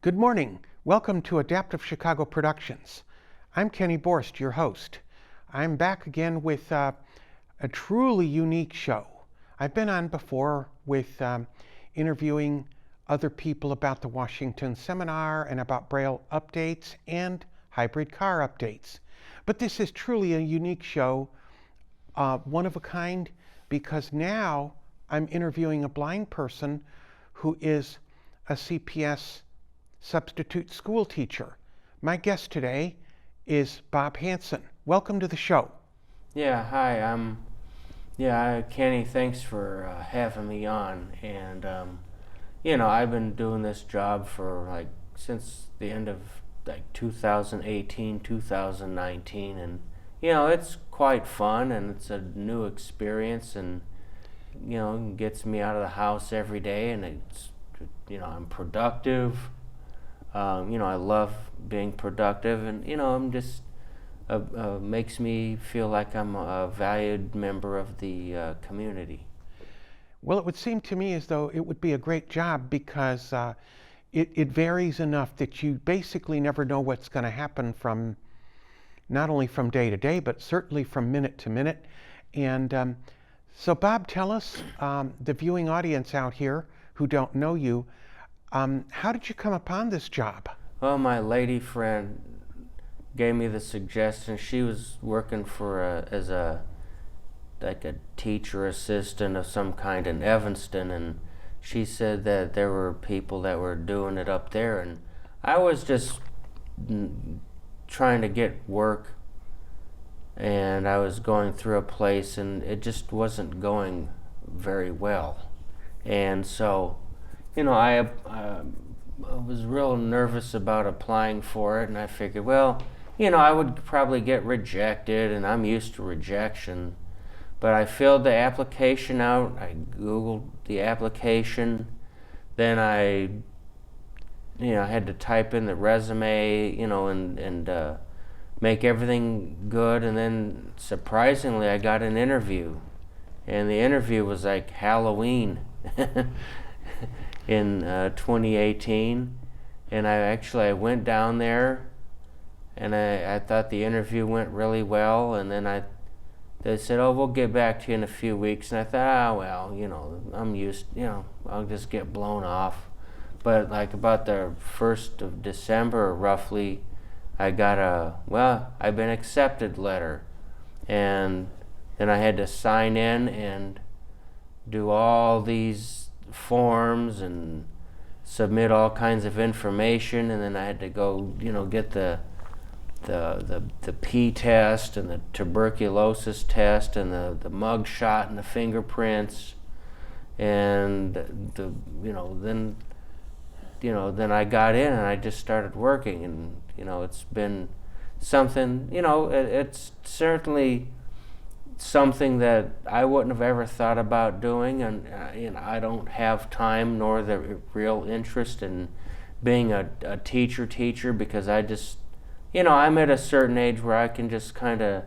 Good morning. Welcome to Adaptive Chicago Productions. I'm Kenny Borst, your host. I'm back again with a truly unique show. I've been on before with interviewing other people about the Washington Seminar and about Braille updates and hybrid car updates. But this is truly a unique show, one of a kind, because now I'm interviewing a blind person who is a CPS substitute school teacher. My guest today is Bob Hansen. Welcome to the show. Yeah, hi. Kenny, thanks for having me on. And I've been doing this job for since the end of 2018, 2019, and it's quite fun and it's a new experience, and gets me out of the house every day, and it's I'm productive. I love being productive, and I'm just makes me feel like I'm a valued member of the community. Well, it would seem to me as though it would be a great job because it varies enough that you basically never know what's going to happen from not only from day to day, but certainly from minute to minute. And so, Bob, tell us, the viewing audience out here who don't know you, how did you come upon this job? Well, my lady friend gave me the suggestion. She was working as a teacher assistant of some kind in Evanston, and she said that there were people that were doing it up there, and I was just trying to get work, and I was going through a place, and it just wasn't going very well, and so I was real nervous about applying for it, and I figured, well, I would probably get rejected, and I'm used to rejection. But I filled the application out, I Googled the application, then I had to type in the resume, and make everything good, and then surprisingly I got an interview, and the interview was like Halloween. In 2018, and I went down there, and I thought the interview went really well, and then they said, oh, we'll get back to you in a few weeks, and I thought, I'm used, I'll just get blown off. But about the 1st of December roughly, I got I've been accepted letter, and then I had to sign in and do all these forms and submit all kinds of information, and then I had to go get the P test and the tuberculosis test and the mug shot and the fingerprints, and then I got in and I just started working, and it's been something, it's certainly something that I wouldn't have ever thought about doing, and I don't have time nor the real interest in being a teacher because I just, I'm at a certain age where I can just kind of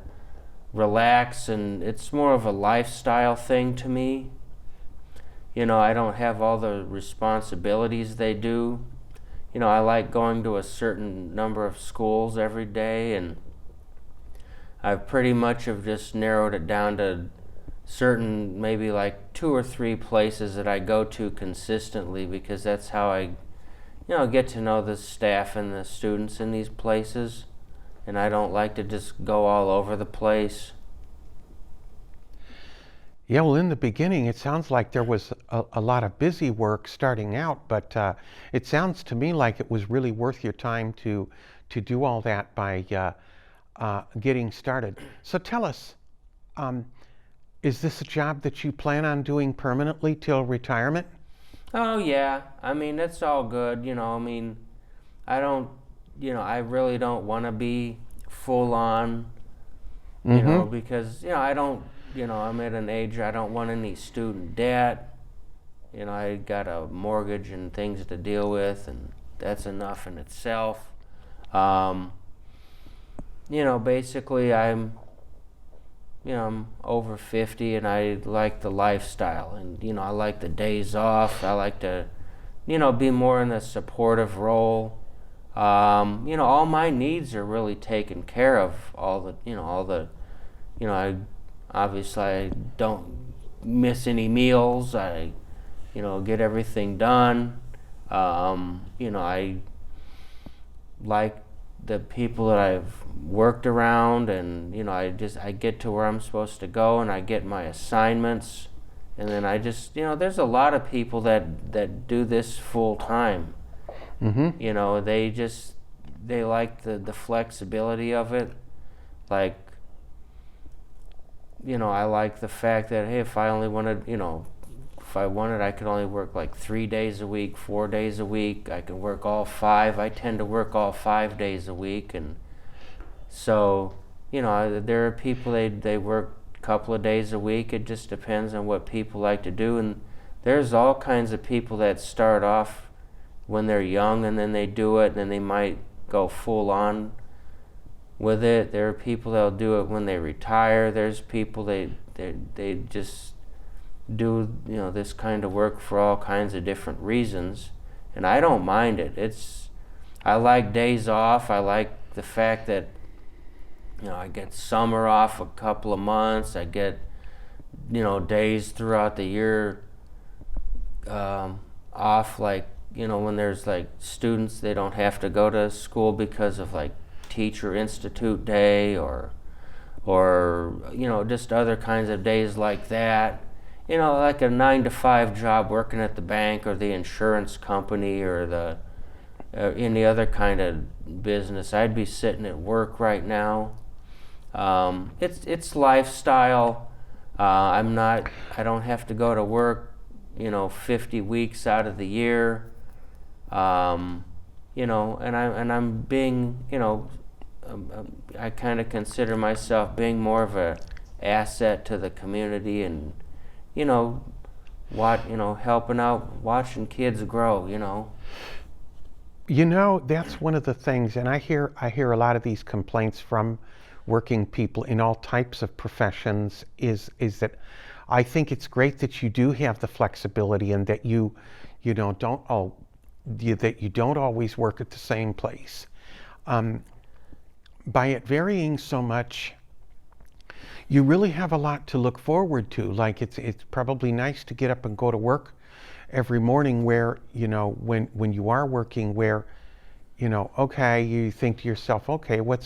relax, and it's more of a lifestyle thing to me. I don't have all the responsibilities they do. I like going to a certain number of schools every day, and I pretty much have just narrowed it down to certain, maybe like 2 or 3 places that I go to consistently, because that's how I, get to know the staff and the students in these places. And I don't like to just go all over the place. Yeah, well, in the beginning, it sounds like there was a lot of busy work starting out, but it sounds to me like it was really worth your time to do all that by getting started. So tell us, um, is this a job that you plan on doing permanently till retirement? Oh yeah, I mean it's all good. I don't, I really don't want to be full on, Mm-hmm. because I don't, I'm at an age I don't want any student debt. I got a mortgage and things to deal with, and that's enough in itself. Um, Basically, I'm over 50, and I like the lifestyle, and I like the days off. I like to, be more in a supportive role. All my needs are really taken care of. I obviously I don't miss any meals. I, get everything done. I like the people that I've worked around, and I get to where I'm supposed to go, and I get my assignments, and then I just, there's a lot of people that do this full time. Mm-hmm. They like the flexibility of it. Like, I like the fact that, hey, if I only wanted, if I wanted, I could only work like 3 days a week, 4 days a week. I can work all 5. I tend to work all 5 days a week. And so, there are people, they work a couple of days a week. It just depends on what people like to do. And there's all kinds of people that start off when they're young, and then they do it, and then they might go full on with it. There are people that'll do it when they retire. There's people they just do this kind of work for all kinds of different reasons, and I don't mind it. I like days off. I like the fact that I get summer off a couple of months. I get days throughout the year off, like when there's like students, they don't have to go to school because of like Teacher Institute Day, or just other kinds of days like that. Like a 9 to 5 job working at the bank or the insurance company or the any other kind of business. I'd be sitting at work right now. It's lifestyle. I don't have to go to work 50 weeks out of the year. And I'm being, I kind of consider myself being more of a asset to the community, and helping out, watching kids grow. That's one of the things, and I hear a lot of these complaints from working people in all types of professions, is that I think it's great that you do have the flexibility, and that that you don't always work at the same place. By it varying so much, you really have a lot to look forward to. Like it's probably nice to get up and go to work every morning, where when you are working, where okay, you think to yourself, okay, what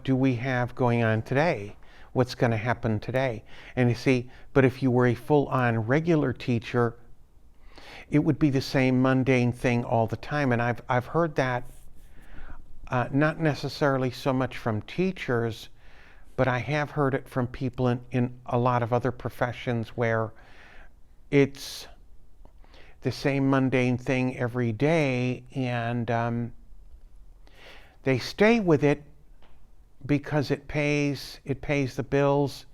do we have going on today? What's going to happen today? And you see, but if you were a full-on regular teacher, it would be the same mundane thing all the time. And I've heard that, not necessarily so much from teachers, but I have heard it from people in a lot of other professions, where it's the same mundane thing every day, and they stay with it because it pays the bills,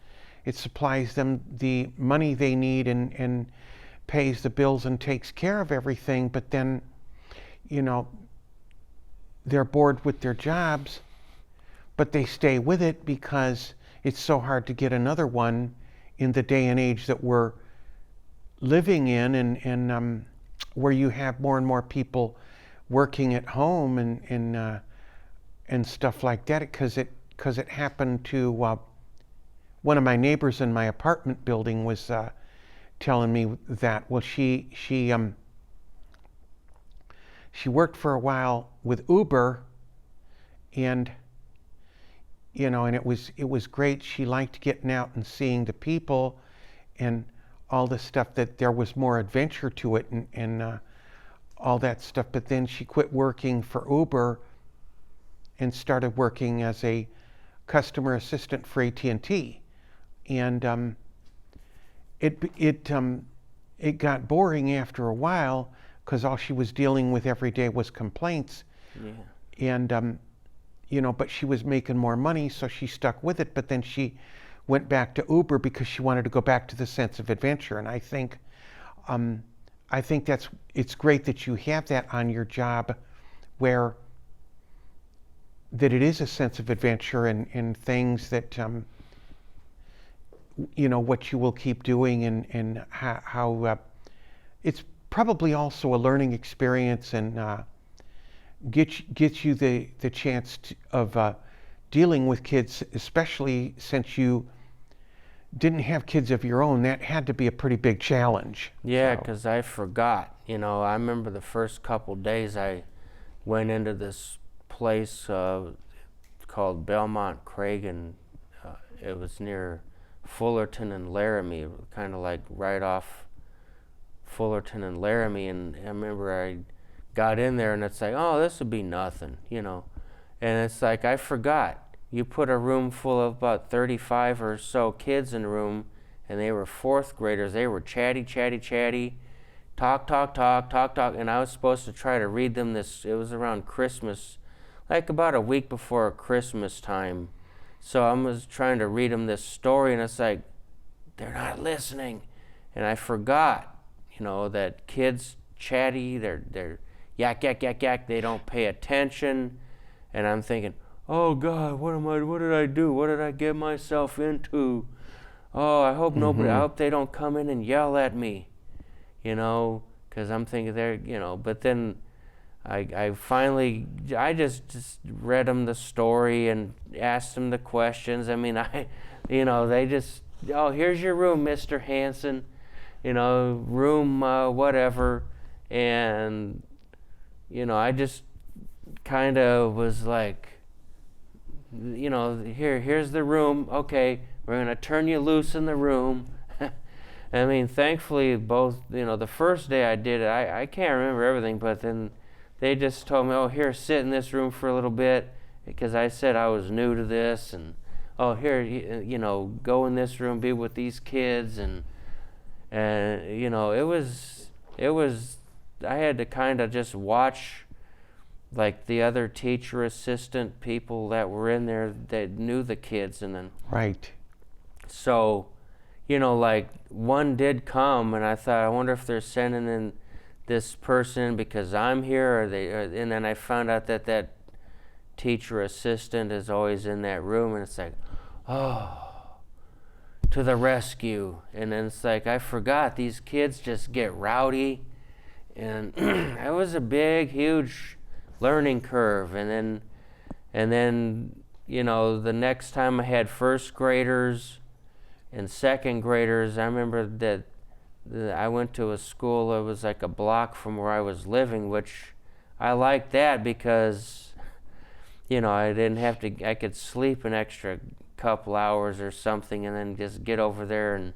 it supplies them the money they need, and pays the bills and takes care of everything. But then they're bored with their jobs, but they stay with it because it's so hard to get another one in the day and age that we're living in, and where you have more and more people working at home, and stuff like that, because it happened to one of my neighbors in my apartment building was telling me that, well, she worked for a while with Uber, and and it was great. She liked getting out and seeing the people and all the stuff, that there was more adventure to it, and all that stuff. But then she quit working for Uber and started working as a customer assistant for AT&T, and it got boring after a while, because all she was dealing with every day was complaints. Yeah. And but she was making more money, so she stuck with it. But then she went back to Uber because she wanted to go back to the sense of adventure. And I think it's great that you have that on your job, where that it is a sense of adventure, and things that what you will keep doing, and how it's probably also a learning experience, and gets you the chance of dealing with kids, especially since you didn't have kids of your own. That had to be a pretty big challenge. Yeah, So, because I forgot. I remember the first couple days I went into this place called Belmont Craig, and it was near Fullerton and Laramie, kind of like right off Fullerton and Laramie. And I remember I got in there, and it's like, oh, this would be nothing, and it's like, I forgot. You put a room full of about 35 or so kids in a room, and they were fourth graders. They were chatty, talk, and I was supposed to try to read them this. It was around Christmas, like about a week before Christmas time. So I was trying to read them this story, and it's like, they're not listening. And I forgot, that kids chatty, they're yak, they don't pay attention. And I'm thinking, oh God, what did I do? What did I get myself into? Oh, I hope I hope they don't come in and yell at me, because I'm thinking but then I finally, I just read them the story and asked them the questions. I mean, they just, oh, here's your room, Mr. Hansen, room whatever. And, I just kind of was like, here's the room. Okay, we're going to turn you loose in the room. I mean, thankfully, both, the first day I did it, I can't remember everything, but then they just told me, oh, here, sit in this room for a little bit, because I said I was new to this, and, oh, here, go in this room, be with these kids, and it was, I had to kind of just watch, like, the other teacher assistant people that were in there that knew the kids, and then right. So, like, one did come, and I thought, I wonder if they're sending in this person because I'm here, and then I found out that teacher assistant is always in that room, and it's like, oh, to the rescue. And then it's like, I forgot, these kids just get rowdy, and it was a big, huge learning curve. And then the next time I had first graders and second graders, I remember that I went to a school that was like a block from where I was living, which I liked that because, I didn't have to, I could sleep an extra couple hours or something, and then just get over there. And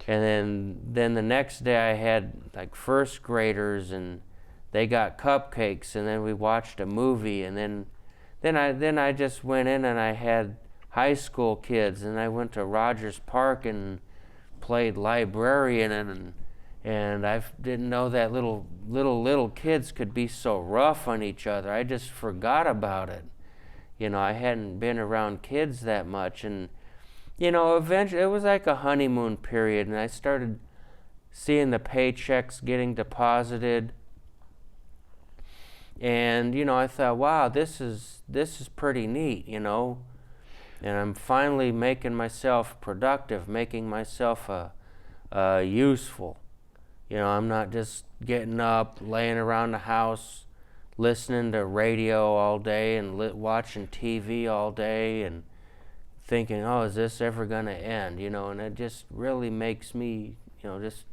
then the next day I had like first graders, and they got cupcakes, and then we watched a movie, and then I just went in and I had high school kids, and I went to Rogers Park and played librarian, and I didn't know that little kids could be so rough on each other. I just forgot about it. I hadn't been around kids that much, and eventually it was like a honeymoon period, and I started seeing the paychecks getting deposited. And I thought, wow, this is pretty neat, and I'm finally making myself productive, making myself useful. I'm not just getting up, laying around the house, listening to radio all day and watching TV all day, and thinking, oh, is this ever going to end? And it just really makes me, just,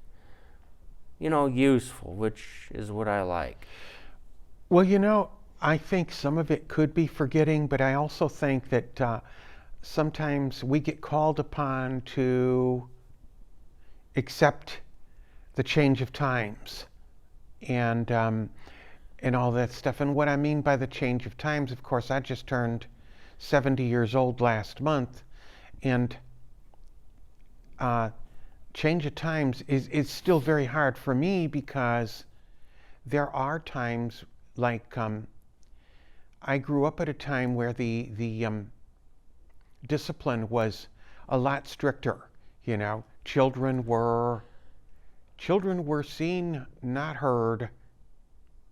useful, which is what I like. Well, I think some of it could be forgetting, but I also think that sometimes we get called upon to accept the change of times and all that stuff. And what I mean by the change of times, of course, I just turned 70 years old last month, and change of times is still very hard for me because there are times like I grew up at a time where the discipline was a lot stricter. Children were seen, not heard,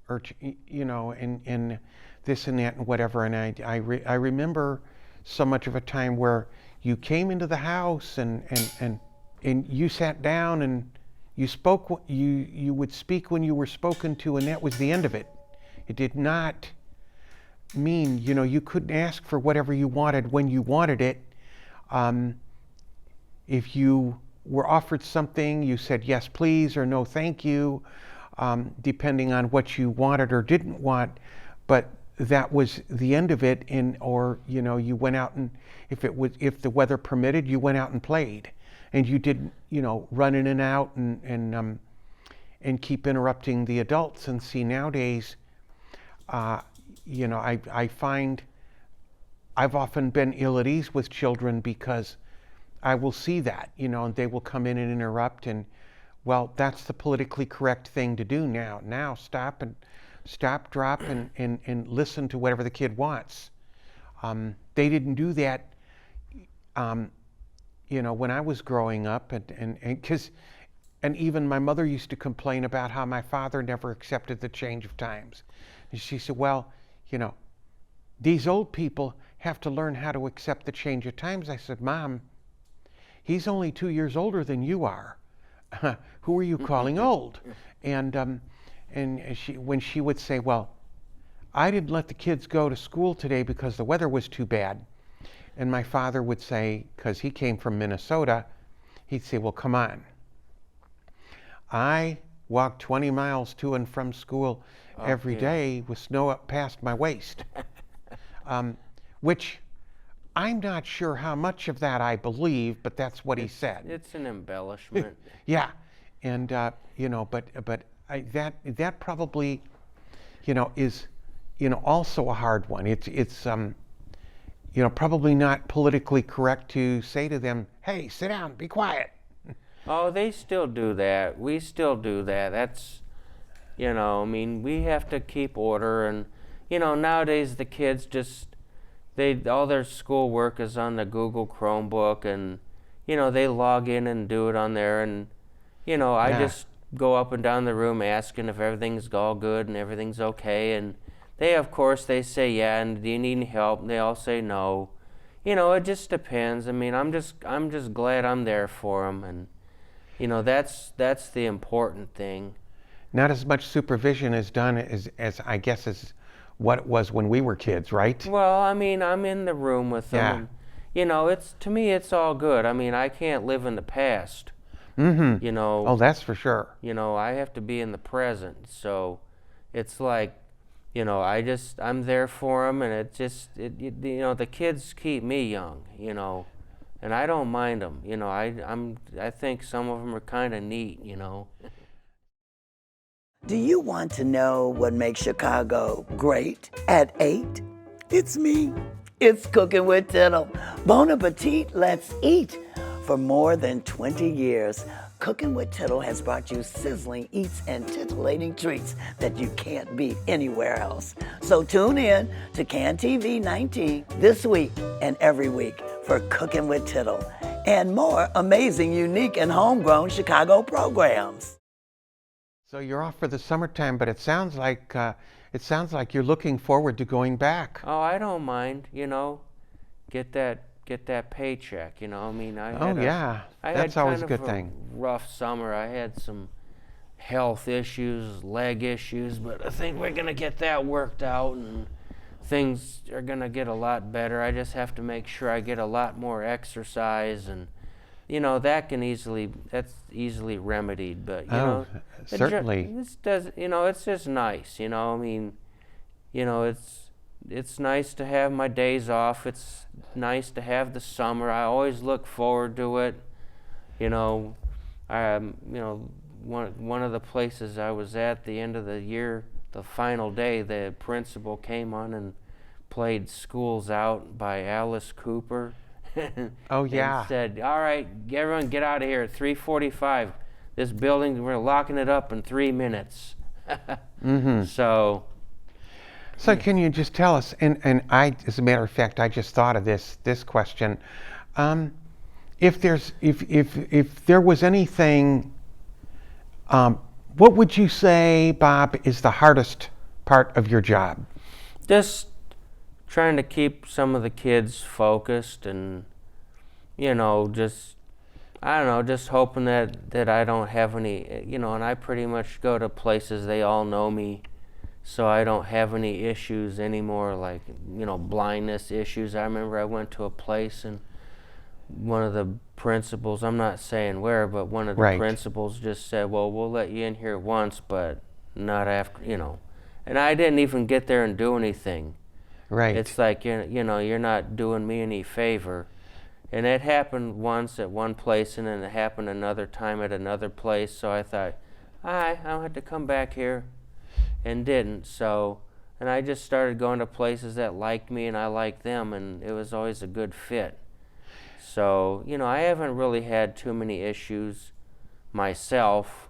or and this and that and whatever. And I remember so much of a time where you came into the house and you sat down and you spoke. You would speak when you were spoken to, and that was the end of it. It did not mean you couldn't ask for whatever you wanted when you wanted it. If you were offered something, you said yes please or no thank you, depending on what you wanted or didn't want. But that was the end of it. Or you went out, and if the weather permitted, you went out and played, and you didn't run in and out and keep interrupting the adults. And see, nowadays, I find I've often been ill at ease with children because I will see that, and they will come in and interrupt, and well, that's the politically correct thing to do now. Now stop, drop, and listen to whatever the kid wants. They didn't do that, when I was growing up, and even my mother used to complain about how my father never accepted the change of times. And she said, well, these old people have to learn how to accept the change of times. I said, Mom, he's only 2 years older than you are. Who are you calling old? And when she would say, well, I didn't let the kids go to school today because the weather was too bad. And my father would say, because he came from Minnesota, he'd say, well, come on. I walk 20 miles to and from school every day with snow up past my waist, which I'm not sure how much of that I believe, but that's what he said. It's an embellishment. Yeah, and but that probably is also a hard one. It's probably not politically correct to say to them, hey, sit down, be quiet. Oh, they still do that. We still do that. That's, we have to keep order. And, nowadays the kids all their schoolwork is on the Google Chromebook, and, they log in and do it on there. And, I just go up and down the room asking if everything's all good and everything's okay. And they say, yeah, and do you need any help? And they all say no. It just depends. I'm just glad I'm there for them. And, that's the important thing. Not as much supervision is done as I guess as what it was when we were kids, right? Well, I'm in the room with them. Yeah. And, to me, it's all good. I can't live in the past. Mm-hmm. Oh, that's for sure. I have to be in the present. So it's like, I'm there for them, and the kids keep me young, and I don't mind them. I think some of them are kind of neat, Do you want to know what makes Chicago great at 8? It's me. It's Cooking with Tittle. Bon appetit, let's eat. For more than 20 years, Cooking with Tittle has brought you sizzling eats and titillating treats that you can't beat anywhere else. So tune in to CAN TV 19 this week and every week for Cooking with Tittle and more amazing, unique, and homegrown Chicago programs. So you're off for the summertime, but it sounds like you're looking forward to going back. Oh, I don't mind. Get that paycheck. That's always a good thing. Rough summer. I had some health issues, leg issues, but I think we're gonna get that worked out, and things are gonna get a lot better. I just have to make sure I get a lot more exercise, and that's easily remedied. But Oh, certainly. it's just nice. I mean, it's nice to have my days off. It's nice to have the summer. I always look forward to it. You know, one of the places I was at the end of the year, the final day, the principal came on and played "School's Out" by Alice Cooper. Oh, yeah. And said, "All right, everyone, get out of here at 3:45. This building, we're locking it up in 3 minutes." Mm-hmm. So can you just tell us, and I, as a matter of fact, I just thought of this question. If there was anything, what would you say, Bob, is the hardest part of your job? just trying to keep some of the kids focused, and just I don't know, just hoping that I don't have any, and I pretty much go to places, they all know me, so I don't have any issues anymore, like blindness issues. I remember I went to a place, and one of the principals, I'm not saying where, but one of the Right. principals just said, "Well, we'll let you in here once, but not after," and I didn't even get there and do anything. Right. It's like, you're not doing me any favor. And it happened once at one place, and then it happened another time at another place. So I thought, I don't have to come back here, and didn't. So, and I just started going to places that liked me and I liked them, and it was always a good fit. So, I haven't really had too many issues myself.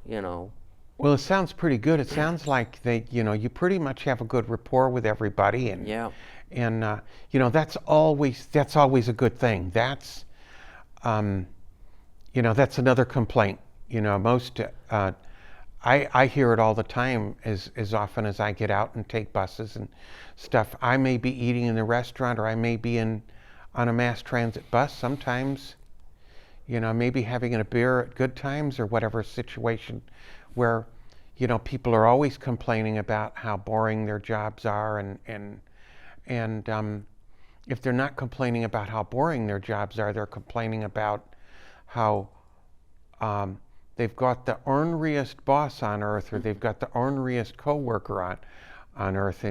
Well, it sounds pretty good. It sounds like you pretty much have a good rapport with everybody, and Yeah. and that's always a good thing. That's that's another complaint. Most I hear it all the time, as often as I get out and take buses and stuff. I may be eating in the restaurant, or I may be on a mass transit bus. Sometimes, maybe having a beer at good times, or whatever situation, where people are always complaining about how boring their jobs are, and if they're not complaining about how boring their jobs are, they're complaining about how they've got the orneriest boss on earth, or they've got the orneriest coworker on earth,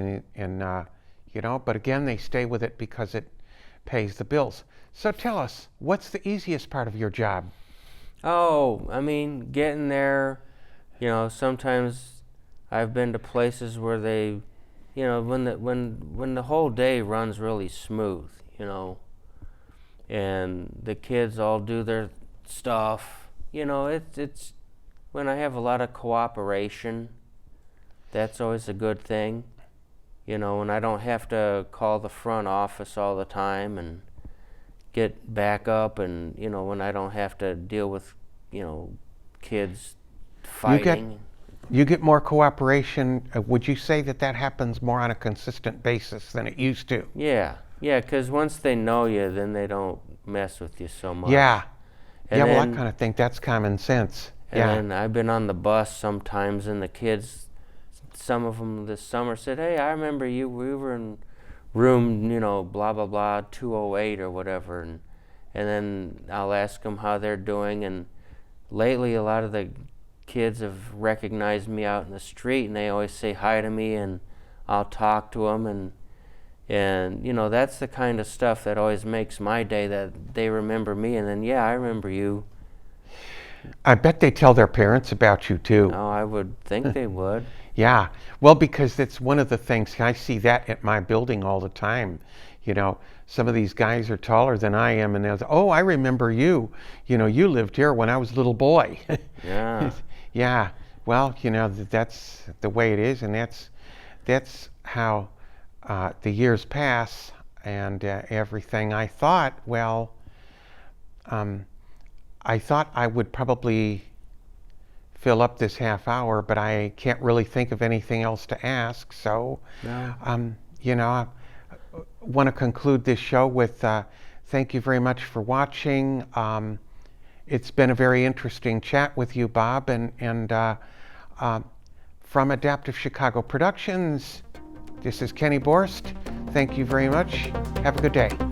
but again, they stay with it because it pays the bills. So tell us, what's the easiest part of your job? Oh, I mean, getting there, sometimes I've been to places where they, when the whole day runs really smooth, and the kids all do their stuff, it's when I have a lot of cooperation, that's always a good thing, when I don't have to call the front office all the time and get back up, and when I don't have to deal with kids fighting. You get more cooperation. Would you say that happens more on a consistent basis than it used to? Yeah, because once they know you, then they don't mess with you so much. Yeah. And Well, I then- kind of think that's common sense. And then I've been on the bus sometimes, and the kids, some of them this summer said, "Hey, I remember you. We were in room, blah blah blah, 208 or whatever," and then I'll ask them how they're doing. And lately, a lot of the kids have recognized me out in the street, and they always say hi to me, and I'll talk to them, and that's the kind of stuff that always makes my day, that they remember me, and then, yeah, I remember you. I bet they tell their parents about you too. Oh, I would think they would. Yeah. Well, because that's one of the things, I see that at my building all the time. Some of these guys are taller than I am, and they'll say, "Oh, I remember you. You lived here when I was a little boy." Yeah. Yeah. Well, that's the way it is, and that's how the years pass, and everything. I thought I would probably fill up this half hour, but I can't really think of anything else to ask. So, No. I want to conclude this show with thank you very much for watching. It's been a very interesting chat with you, Bob, and from Adaptive Chicago Productions, this is Kenny Borst. Thank you very much. Have a good day.